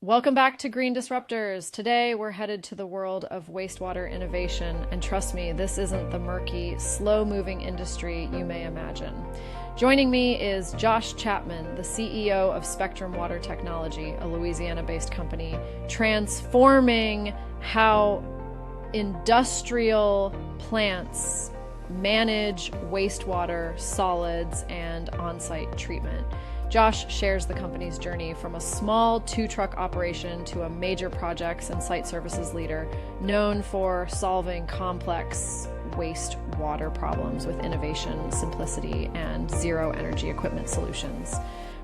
Welcome back to Green Disruptors. Today we're headed to the world of wastewater innovation, and trust me, this isn't the murky, slow-moving industry you may imagine. Joining me is Josh Chapman, the CEO of Spectrum Water Technology, a Louisiana-based company, transforming how industrial plants manage wastewater, solids, and on-site treatment. Josh shares the company's journey from a small 2-truck operation to a major projects and site services leader known for solving complex wastewater problems with innovation, simplicity, and zero energy equipment solutions.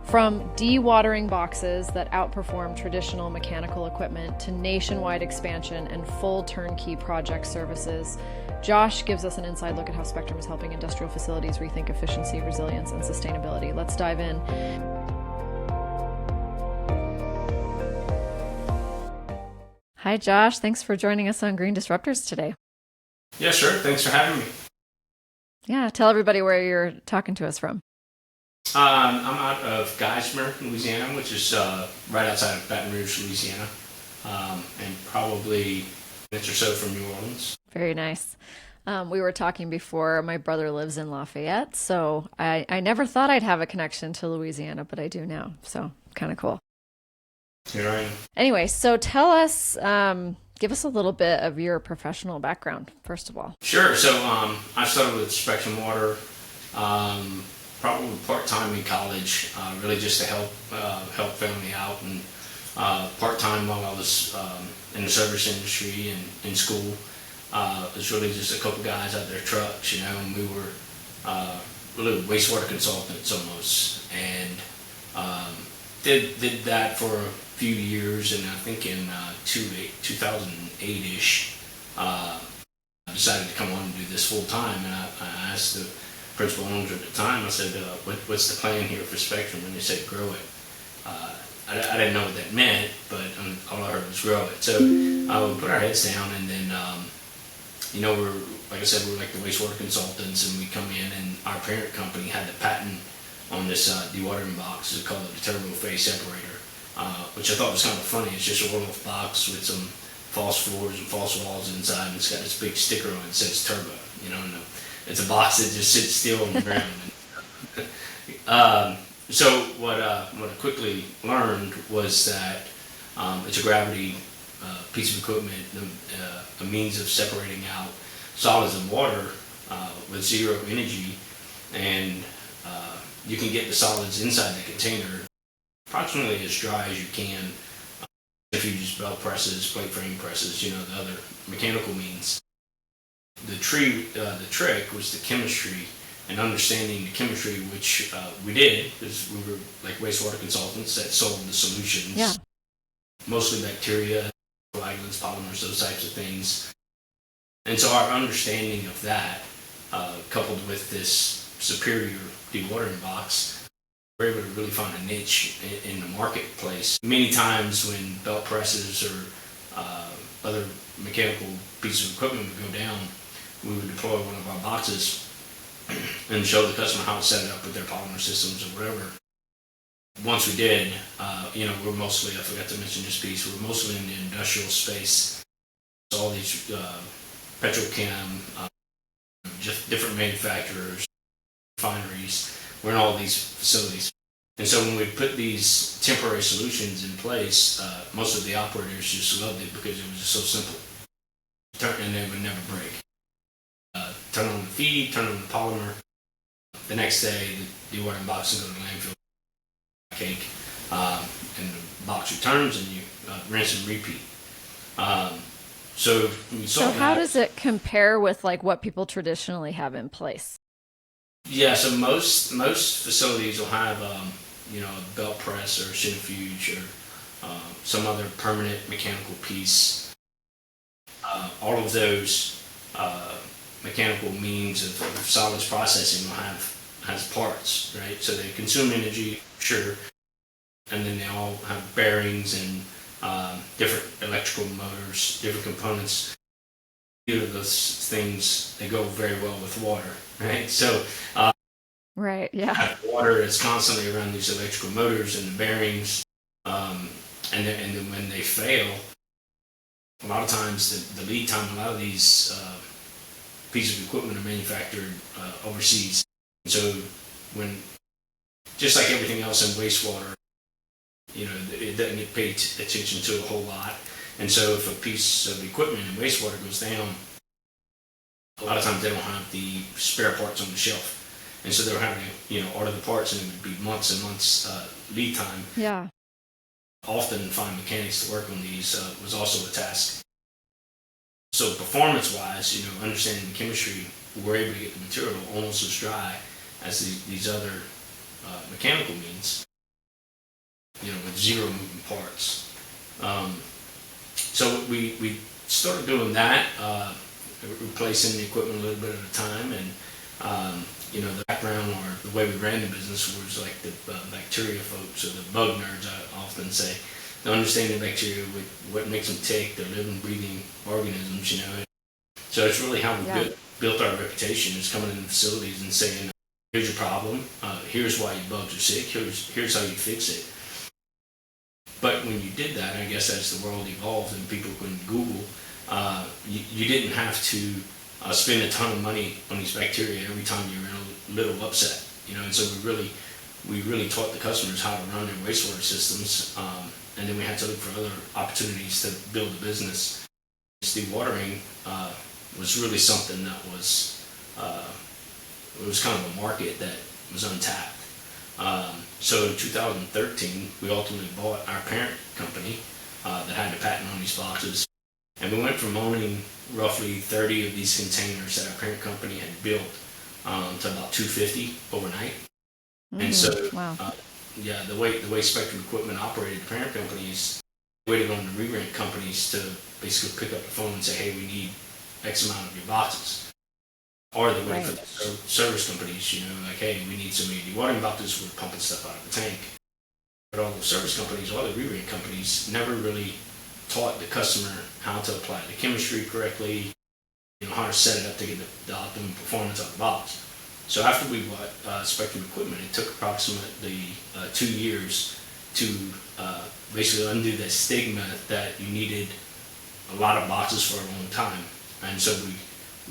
From dewatering boxes that outperform traditional mechanical equipment to nationwide expansion and full turnkey project services, Josh gives us an inside look at how Spectrum is helping industrial facilities rethink efficiency, resilience, and sustainability. Let's dive in. Hi, Josh. Thanks for joining us on Green Disruptors today. Yeah, sure. Thanks for having me. Yeah, tell everybody where you're talking to us from. I'm out of Geismar, Louisiana, which is right outside of Baton Rouge, Louisiana, and probably minutes or so from New Orleans. Very nice. We were talking before. My brother lives in Lafayette, so I never thought I'd have a connection to Louisiana, but I do now. So kind of cool. Here I am. Anyway, so tell us, give us a little bit of your professional background, first of all. Sure. So I started with Spectrum Water, probably part-time in college, really just to help family out, and part-time while I was in the service industry and in school. It was really just a couple guys out their trucks, and we were really wastewater consultants almost, and did that for a few years, and I think in 2008-ish, I decided to come on and do this full time, and I asked the principal owners at the time, I said, what's the plan here for Spectrum? And they said, grow it. I didn't know what that meant, but all I heard was grow it. So we put our heads down, and then we're, like I said, we're like the wastewater consultants, and we come in, and our parent company had the patent on this dewatering box. It's called the turbo phase separator, which I thought was kind of funny. It's just a roll-off box with some false floors and false walls inside, and it's got this big sticker on it that says turbo, and it's a box that just sits still on the ground. So what I quickly learned was that it's a gravity piece of equipment, a means of separating out solids and water with zero energy, and you can get the solids inside the container approximately as dry as you can if you use belt presses, plate frame presses, the other mechanical means. The trick was the chemistry and understanding the chemistry, which we did, because we were like wastewater consultants that sold the solutions. Yeah. Mostly bacteria, coagulants, polymers, those types of things. And so our understanding of that, coupled with this superior dewatering box, we're able to really find a niche in the marketplace. Many times when belt presses or other mechanical pieces of equipment would go down, we would deploy one of our boxes and show the customer how to set it up with their polymer systems or whatever. Once we did, we're mostly, I forgot to mention this piece, we're mostly in the industrial space. So all these petrochem, just different manufacturers, refineries, we're in all these facilities. And so when we put these temporary solutions in place, most of the operators just loved it because it was just so simple. And they would never break. Turn on the feed, turn on the polymer. The next day, the dewatering box will go to the landfill, cake, and the box returns, and you rinse and repeat. So how does it compare with like what people traditionally have in place? Yeah, so most facilities will have a belt press or centrifuge or some other permanent mechanical piece. All of those mechanical means of solids processing will has parts, right? So they consume energy, sure, and then they all have bearings and different electrical motors, different components. Either of those things, they go very well with water, right? So right, yeah. Water is constantly around these electrical motors and the bearings. and then when they fail, a lot of times the lead time, a lot of these pieces of equipment are manufactured overseas. So when, just like everything else in wastewater, it doesn't get paid attention to a whole lot. And so if a piece of equipment in wastewater goes down, a lot of times they don't have the spare parts on the shelf. And so they're having to, order the parts, and it would be months and months lead time. Yeah. Often find mechanics to work on these was also a task. So performance-wise, understanding the chemistry, we're able to get the material almost as dry as these other mechanical means, with zero moving parts. So we started doing that, replacing the equipment a little bit at a time, and the background or the way we ran the business was like the bacteria folks, or the bug nerds, I often say. The understanding the bacteria, what makes them tick, they're living, breathing organisms, So it's really how we built our reputation, is coming into facilities and saying, here's your problem, here's why your bugs are sick, here's how you fix it. But when you did that, I guess as the world evolved and people couldn't Google, you didn't have to spend a ton of money on these bacteria every time you were in a little upset, and so we really taught the customers how to run their wastewater systems, and then we had to look for other opportunities to build a business. Dewatering was really something that was, it was kind of a market that was untapped. So in 2013, we ultimately bought our parent company that had the patent on these boxes. And we went from owning roughly 30 of these containers that our parent company had built to about 250 overnight. And so, the way Spectrum Equipment operated the parent companies, waited on the re-rent companies to basically pick up the phone and say, hey, we need X amount of your boxes. Or they waited for the service companies, like, hey, we need so many dewatering boxes, we're pumping stuff out of the tank. But all the service companies, all the re-rent companies, never really taught the customer how to apply the chemistry correctly, how to set it up to get the optimum performance out of the box. So after we bought Spectrum Equipment, it took approximately 2 years to basically undo that stigma that you needed a lot of boxes for a long time. And so we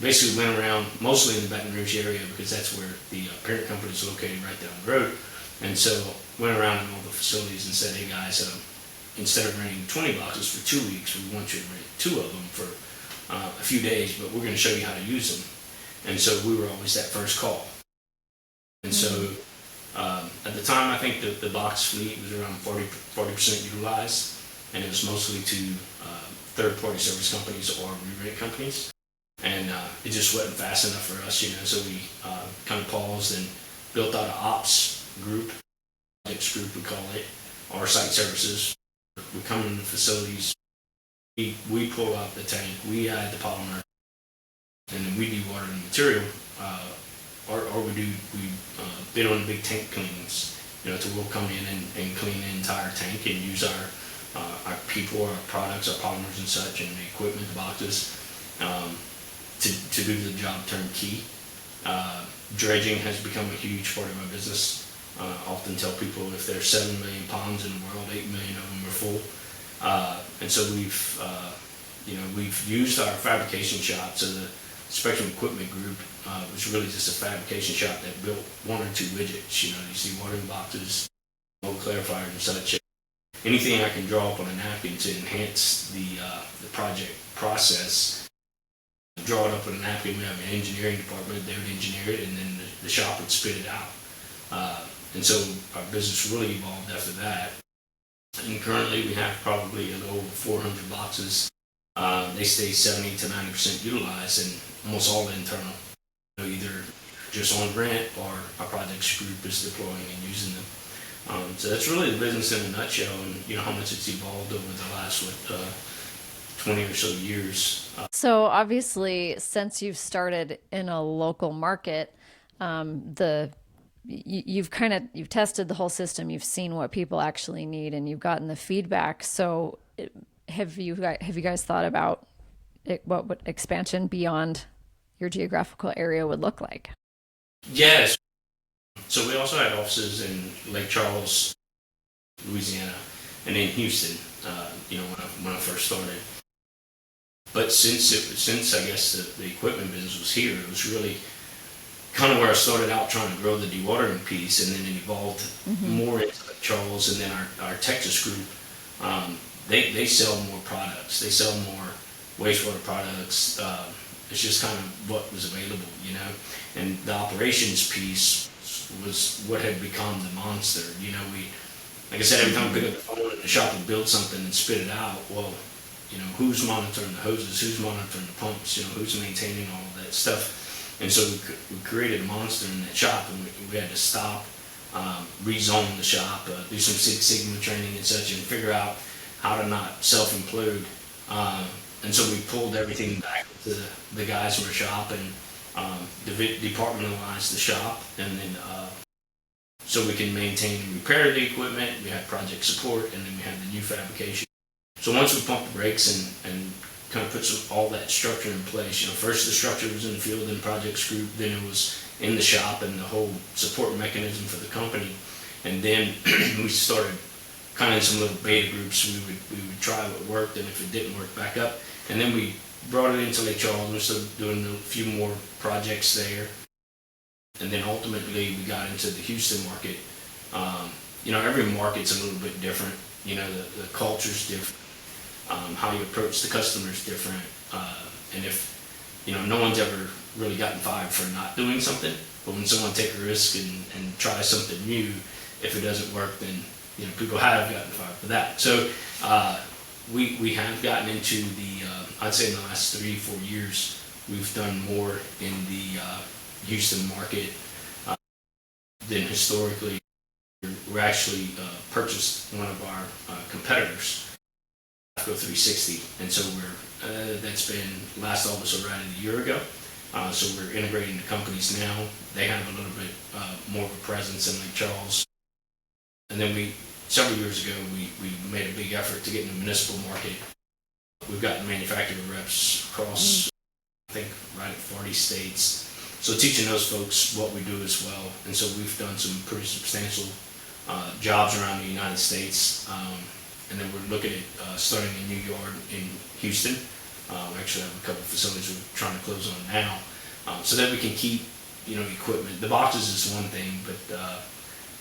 basically went around, mostly in the Baton Rouge area, because that's where the parent company is located, right down the road. And so went around in all the facilities and said, hey guys, instead of renting 20 boxes for 2 weeks, we want you to rent 2 of them for a few days, but we're going to show you how to use them. And so we were always that first call. And so at the time, I think the box fleet was around 40% utilized, and it was mostly to third-party service companies or re-rent companies. And it just wasn't fast enough for us, so we kind of paused and built out an ops group, we call it, our site services. We come into facilities, we pull out the tank, we add the polymer, and then we dewater the material, or we bid on the big tank cleanings. So we'll come in and clean the entire tank and use our people, our products, our polymers and such, and the equipment, the boxes, to do the job turnkey. Dredging has become a huge part of our business. Often tell people if there's 7 million ponds in the world, 8 million of them are full. And so we've used our fabrication shop. So the Spectrum Equipment Group was really just a fabrication shop that built 1 or 2 widgets. You see watering boxes, mold clarifiers and such. Anything I can draw up on a napkin to enhance the project process, draw it up on a napkin. We have an engineering department, they would engineer it, and then the shop would spit it out. And so our business really evolved after that. And currently we have probably a little over 400 boxes. They stay 70 to 90% utilized, and almost all internal. Either just on rent or our projects group is deploying and using them. So that's really the business in a nutshell, and how much it's evolved over the last 20 or so years. So obviously, since you've started in a local market, you've tested the whole system. You've seen what people actually need, and you've gotten the feedback. So have you guys thought about what expansion beyond your geographical area would look like? Yes. So we also had offices in Lake Charles, Louisiana, and in Houston, when I first started. But since I guess the equipment business was here, it was really kind of where I started out trying to grow the dewatering piece, and then it evolved more into like Charles, and then our Texas group. They sell more products. They sell more wastewater products. It's just kind of what was available, And the operations piece was what had become the monster. Like I said, every time we pick up the phone in the shop and build something and spit it out, well, who's monitoring the hoses, who's monitoring the pumps, who's maintaining all of that stuff. And so we created a monster in that shop, and we had to stop, rezone the shop, do some Six Sigma training and such, and figure out how to not self-implode. And so we pulled everything back to the guys in our shop and departmentalized the shop, and then so we can maintain and repair the equipment. We have project support, and then we have the new fabrication. So once we pumped the brakes and kind of put all that structure in place, first the structure was in the field and projects group, then it was in the shop and the whole support mechanism for the company. And then we started kind of in some little beta groups. We would try what worked, and if it didn't work, back up. And then we brought it into Lake Charles and started doing a few more projects there. And then ultimately we got into the Houston market. Every market's a little bit different. The culture's different. How you approach the customer's different. And if, no one's ever really gotten fired for not doing something. But when someone take a risk and try something new, if it doesn't work, then, people have gotten fired for that. So we have gotten into I'd say in the last 3-4 years, we've done more in the Houston market than historically. We actually purchased one of our competitors, Go 360, and so that's been last August, or right a year ago. So we're integrating the companies now. They have a little bit more of a presence in Lake Charles. And then several years ago, we made a big effort to get in the municipal market. We've got manufacturer reps across, I think, right at 40 states. So teaching those folks what we do as well. And so we've done some pretty substantial jobs around the United States. And then we're looking at starting a new yard in Houston. We actually have a couple of facilities we're trying to close on now, so that we can keep, equipment. The boxes is one thing, but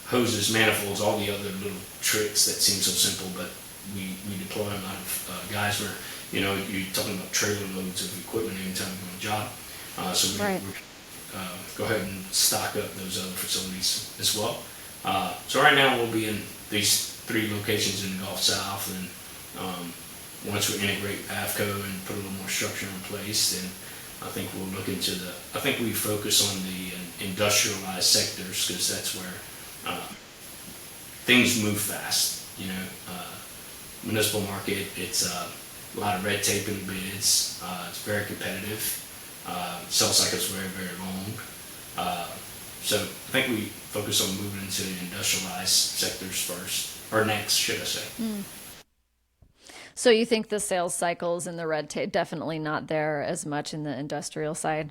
hoses, manifolds, all the other little tricks that seem so simple, but we deploy them out of guys where, you're talking about trailer loads of equipment anytime you go on a job. So we go ahead and stock up those other facilities as well. So right now we'll be in these 3 locations in the Gulf South, and once we integrate AFCO and put a little more structure in place, then I think we'll look into I think we focus on the industrialized sectors, because that's where things move fast. Municipal market, it's a lot of red tape in the bids. It's very competitive. Sales cycles very, very long. So I think we focus on moving into the industrialized sectors first, or next, should I say. So you think the sales cycles and the red tape, definitely not there as much in the industrial side?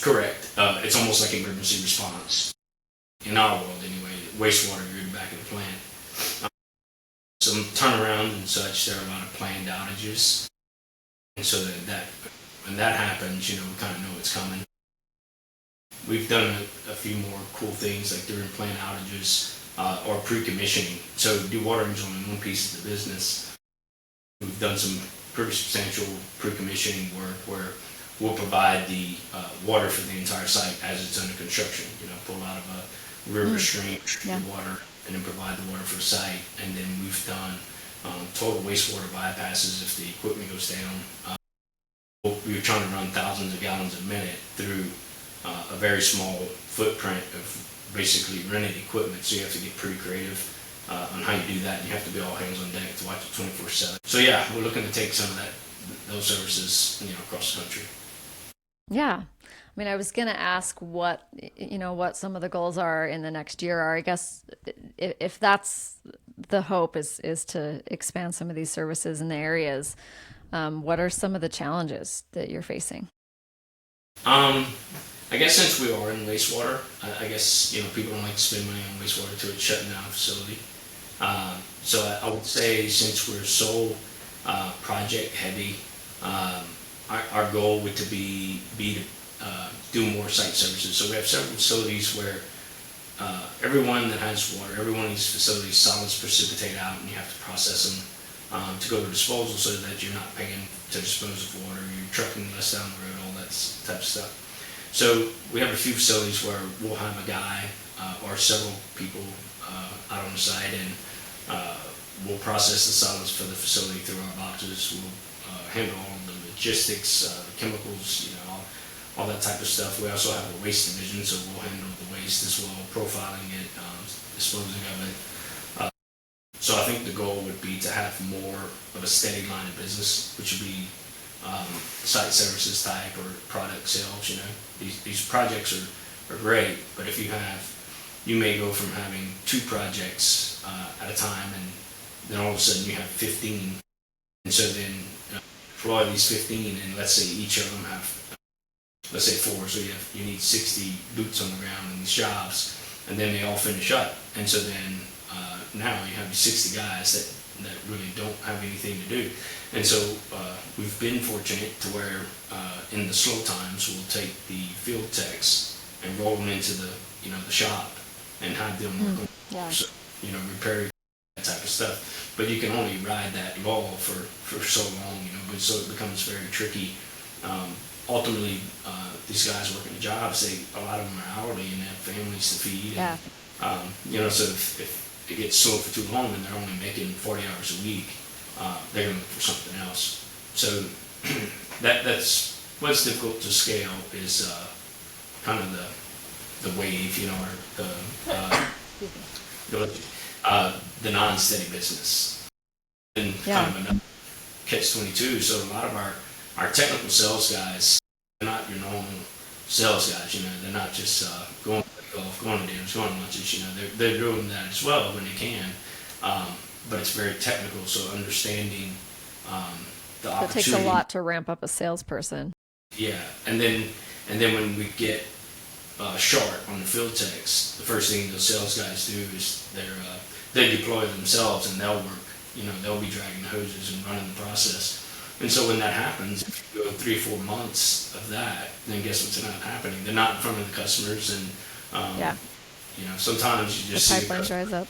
Correct. It's almost like emergency response. In our world anyway, wastewater, you're back at the plant. Some turnaround and such, there are a lot of planned outages. And so that when that happens, we kind of know it's coming. We've done a few more cool things, like during plant outages or pre-commissioning. So dewatering is only one piece of the business. We've done some pretty substantial pre-commissioning work where we'll provide the water for the entire site as it's under construction. Pull out of a river stream, the water, and then provide the water for the site. And then we've done total wastewater bypasses if the equipment goes down. We're trying to run thousands of gallons a minute through a very small footprint of basically rented equipment, so you have to get pretty creative on how you do that, and you have to be all hands on deck to watch it 24/7. So yeah, we're looking to take some of those services, across the country. Yeah. I mean, I was going to ask what some of the goals are in the next year are. I guess if that's the hope is to expand some of these services in the areas, what are some of the challenges that you're facing? I guess since we are in wastewater, I guess people don't like to spend money on wastewater until it's shutting down a facility. So I would say since we're so project heavy, our goal would to be to do more site services. So we have several facilities where everyone that has water, every one of these facilities, solids precipitate out, and you have to process them to go to disposal, so that you're not paying to dispose of water, you're trucking less down the road, all that type of stuff. So we have a few facilities where we'll have a guy or several people out on the site, and we'll process the solids for the facility through our boxes. We'll handle all of the logistics, chemicals, all that type of stuff. We also have a waste division, so we'll handle the waste as well, profiling it, disposing of it. So I think the goal would be to have more of a steady line of business, which would be site services type or product sales. These projects are great, but if you may go from having 2 projects at a time, and then all of a sudden you have 15. And so then for all of these 15, and let's say each of them have, let's say 4, so you need 60 boots on the ground in these jobs, and then they all finish up. And so then now you have 60 guys that really don't have anything to do. And so we've been fortunate to where in the slow times we'll take the field techs and roll them into the shop and have them work on, so, repair that type of stuff. But you can only ride that law for so long, but so it becomes very tricky. Ultimately, these guys working the jobs, a lot of them are hourly and have families to feed. Yeah. And, so if it gets slow for too long and they're only making 40 hours a week, they're going to look for something else. So that's what's difficult to scale is kind of the wave, or the non-steady business. And kind of another catch-22. So a lot of our technical sales guys, they're not your normal sales guys. They're not just going to golf, going to dinners, going to lunches. They're doing that as well when they can. But it's very technical, so understanding the opportunity. It takes a lot to ramp up a salesperson. Yeah, and then when we get short on the field techs, the first thing those sales guys do is they deploy themselves and they'll work. They'll be dragging the hoses and running the process. And so when that happens, if you go 3 or 4 months of that, then guess what's not happening? They're not in front of the customers, and sometimes you just the see pipeline dries up.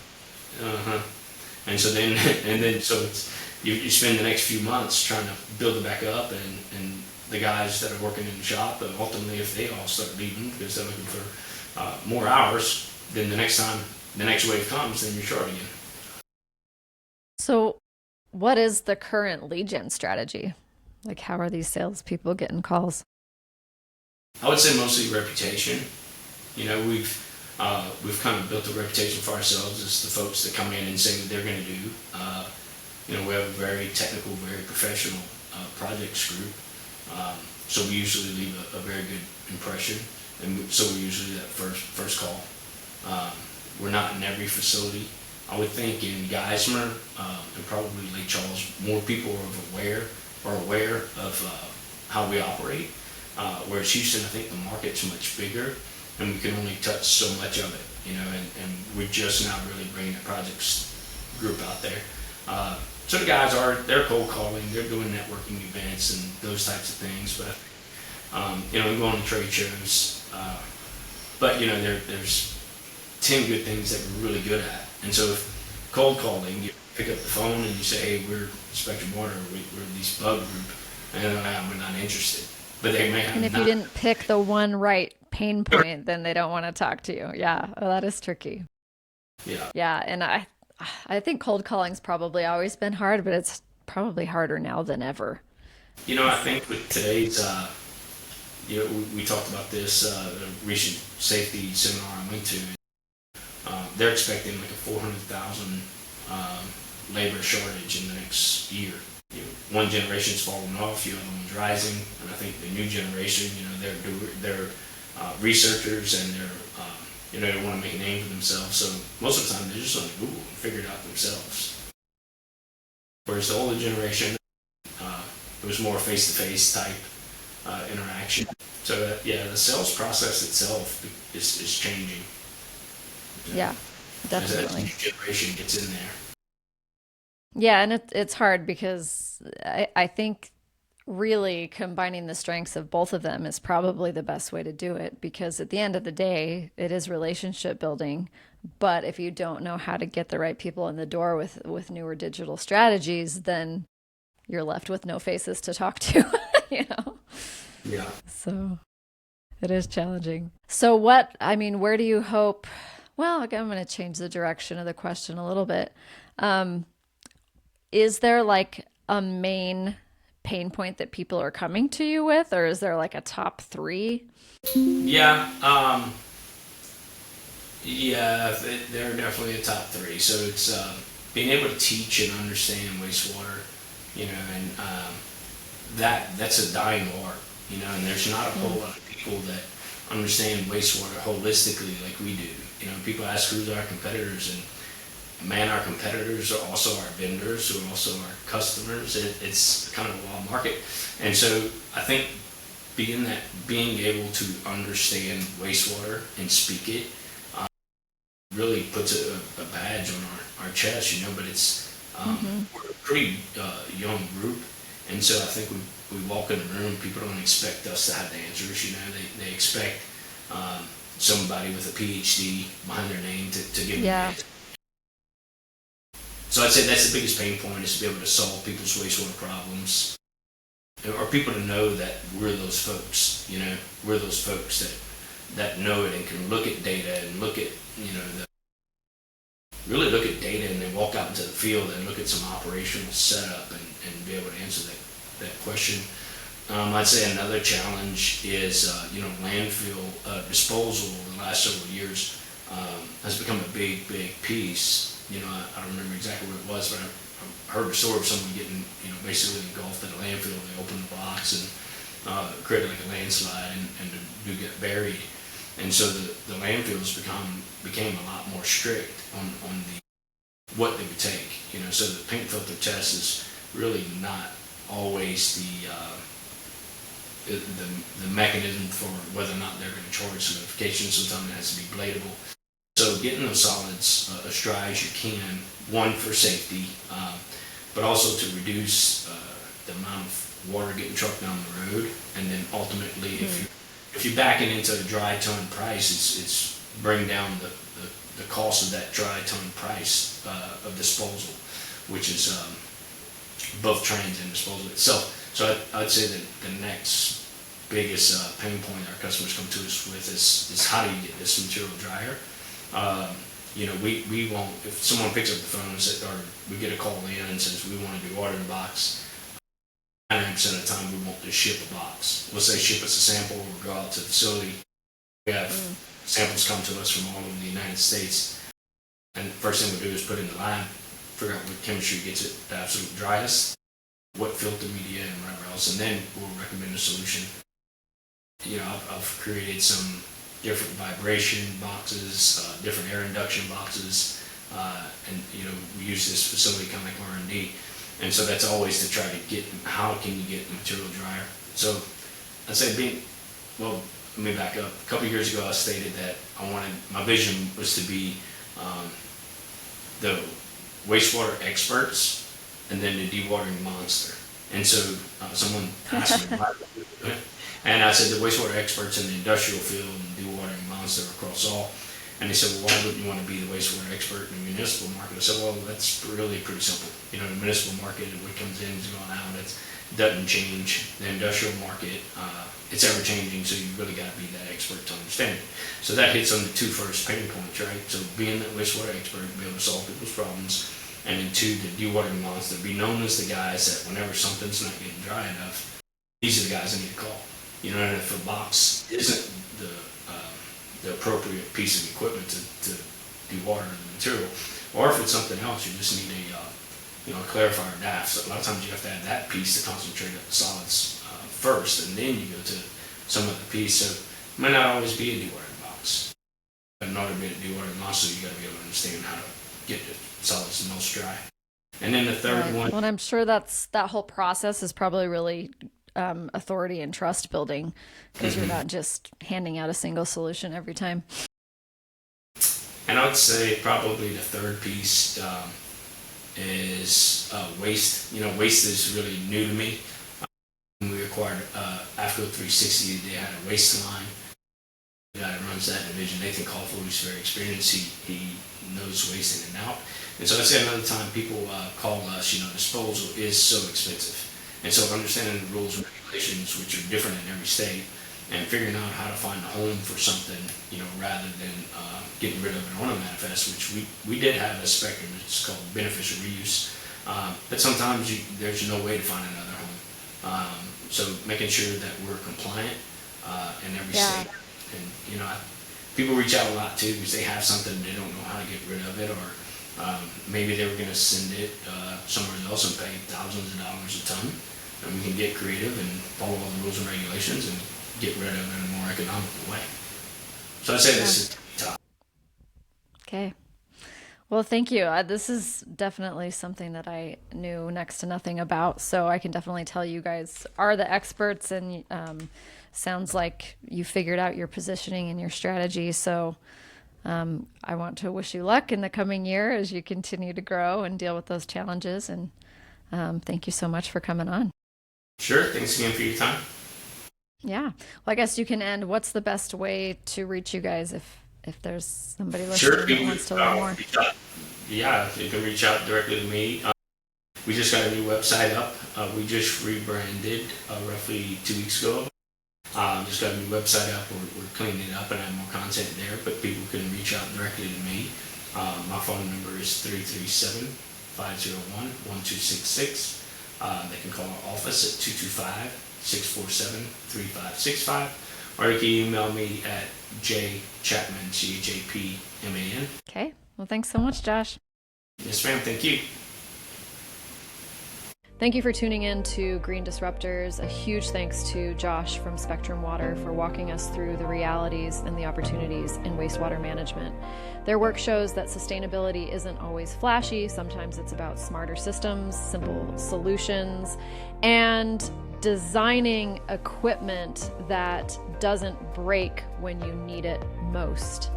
And so so it's you spend the next few months trying to build it back up, and the guys that are working in the shop, but ultimately if they all start leaving because they're looking for more hours, then the next wave comes, then you're short again. So what is the current lead gen strategy? Like, how are these salespeople getting calls? I would say mostly reputation. We've kind of built a reputation for ourselves as the folks that come in and say what they're going to do. We have a very technical, very professional projects group. So we usually leave a very good impression, and so we're usually that first call. We're not in every facility. I would think in Geismar and probably Lake Charles, more people are aware of how we operate. Whereas Houston, I think the market's much bigger, and we can only touch so much of it, and we're just now really bringing the projects group out there. So the guys they're cold calling, they're doing networking events and those types of things, but we go on to trade shows, but there's 10 good things that we're really good at. And so if cold calling, you pick up the phone and you say, hey, we're Spectrum Water, we're this bug group, and we're not interested. But they may have. And if you didn't pick the one right pain point, then they don't want to talk to you. Yeah, well, that is tricky. Yeah. Yeah, and I think cold calling's probably always been hard, but it's probably harder now than ever. I think with today's, we talked about this recent safety seminar I went to. They're expecting like a 400,000 labor shortage in the next year. One generation's falling off, the other one's rising, and I think the new generation, they're researchers, and they want to make a name for themselves. So most of the time they're just on Google and figure it out themselves. Whereas the older generation, it was more face-to-face type interaction. So the sales process itself is changing. Yeah, definitely. As that new generation gets in there. Yeah, and it's hard because I think really combining the strengths of both of them is probably the best way to do it because at the end of the day, it is relationship building. But if you don't know how to get the right people in the door with newer digital strategies, then you're left with no faces to talk to, you know. Yeah. So it is challenging. So what, I mean, where do you hope? Well, again, I'm going to change the direction of the question a little bit. Um, is there like a main pain point that people are coming to you with, or is there like a top three? Yeah. Yeah, they're definitely a top three. So it's being able to teach and understand wastewater, and that's a dying art, and there's not a whole lot of people that understand wastewater holistically like we do. People ask who's our competitors, and man, our competitors are also our vendors, who are also our customers. It's kind of a wild market, and so I think being able to understand wastewater and speak it really puts a badge on our chest, but it's we're a pretty young group, and so I think we walk in the room, people don't expect us to have the answers, they expect somebody with a PhD behind their name to give them the Yeah. answer. So I'd say that's the biggest pain point, is to be able to solve people's wastewater problems, or people to know that we're those folks, we're those folks that know it and can look at data and look at, really look at data and then walk out into the field and look at some operational setup and be able to answer that question. I'd say another challenge is, landfill disposal over the last several years has become a big, big piece. I don't remember exactly what it was, but I heard a story of someone getting, basically engulfed in a landfill. They opened the box and created like a landslide and do get buried. And so the landfills became a lot more strict on what they would take. So the paint filter test is really not always the mechanism for whether or not they're going to charge certification. Sometimes it has to be bladable. So getting those solids as dry as you can, one for safety, but also to reduce the amount of water getting trucked down the road, and then ultimately, if you're backing into a dry ton price, it's bring down the cost of that dry ton price of disposal, which is both trains and disposal itself. So I'd say that the next biggest pain point our customers come to us with is how do you get this material drier? We won't, if someone picks up the phone and says, or we get a call in and says we want to do order in box, 99% of the time we won't just ship a box. We'll say ship us a sample, we'll go out to the facility. We have samples come to us from all over the United States, and the first thing we do is put in the line, figure out what chemistry gets it the absolute driest, what filter media and whatever else, and then we'll recommend a solution. I've created some different vibration boxes, different air induction boxes, and we use this facility kind of like R&D, and so that's always to try to get how can you get the material drier. So I'd say let me back up. A couple of years ago, I stated that my vision was to be the wastewater experts and then the dewatering monster. And so someone asked me, and I said the wastewater experts in the industrial field and dewatering monster across all. And they said, well, why wouldn't you want to be the wastewater expert in the municipal market? I said, well, that's really pretty simple. The municipal market, what comes in is going out. It doesn't change. The industrial market, it's ever changing, so you've really got to be that expert to understand it. So that hits on the two first pain points, right? So being that wastewater expert, be able to solve people's problems, and then two, the dewatering monster, be known as the guys that whenever something's not getting dry enough, these are the guys I need to call. And if a box isn't the appropriate piece of equipment to dewater the material, or if it's something else, you just need a clarifier DAF. So a lot of times you have to add that piece to concentrate on the solids first, and then you go to some other piece. So it might not always be a dewatering box. But in order to be a dewatering monster, you got to be able to understand how to get the solids the most dry. And then the third one. Well, and I'm sure that whole process is probably really authority and trust building because you're not just handing out a single solution every time. And I would say probably the third piece is waste. Waste is really new to me. When we acquired AFCO 360, they had a waste line. The guy that runs that division, Nathan Caulfield, who's very experienced. He knows waste in and out. And so that's another time people call us. Disposal is so expensive. And so understanding the rules and regulations, which are different in every state, and figuring out how to find a home for something, rather than getting rid of it on a manifest, which we did have a spectrum. It's called beneficial reuse. But sometimes there's no way to find another home. So making sure that we're compliant in every state. And, people reach out a lot too because they have something they don't know how to get rid of it, or maybe they were going to send it somewhere else and pay thousands of dollars a ton. And we can get creative and follow all the rules and regulations and get rid of it in a more economical way. So I'd say this is top. Okay. Well, thank you. This is definitely something that I knew next to nothing about, so I can definitely tell you guys are the experts, and sounds like you figured out your positioning and your strategy. So I want to wish you luck in the coming year as you continue to grow and deal with those challenges. And thank you so much for coming on. Sure. Thanks again for your time. Yeah. Well, I guess you can end. What's the best way to reach you guys if there's somebody listening that wants to learn more? Yeah, you can reach out directly to me. We just got a new website up. We just rebranded roughly 2 weeks ago. Just got a new website up. We're cleaning it up and have more content there, but people can reach out directly to me. My phone number is 337-501-1266. They can call our office at 225-647-3565, or they can email me at jchapman, CHAPMAN. Okay. Well, thanks so much, Josh. Yes, ma'am. Thank you. Thank you for tuning in to Green Disruptors. A huge thanks to Josh from Spectrum Water for walking us through the realities and the opportunities in wastewater management. Their work shows that sustainability isn't always flashy. Sometimes it's about smarter systems, simple solutions, and designing equipment that doesn't break when you need it most.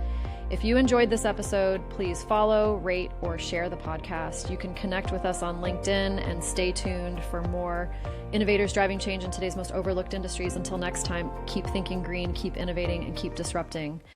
If you enjoyed this episode, please follow, rate, or share the podcast. You can connect with us on LinkedIn and stay tuned for more innovators driving change in today's most overlooked industries. Until next time, keep thinking green, keep innovating, and keep disrupting.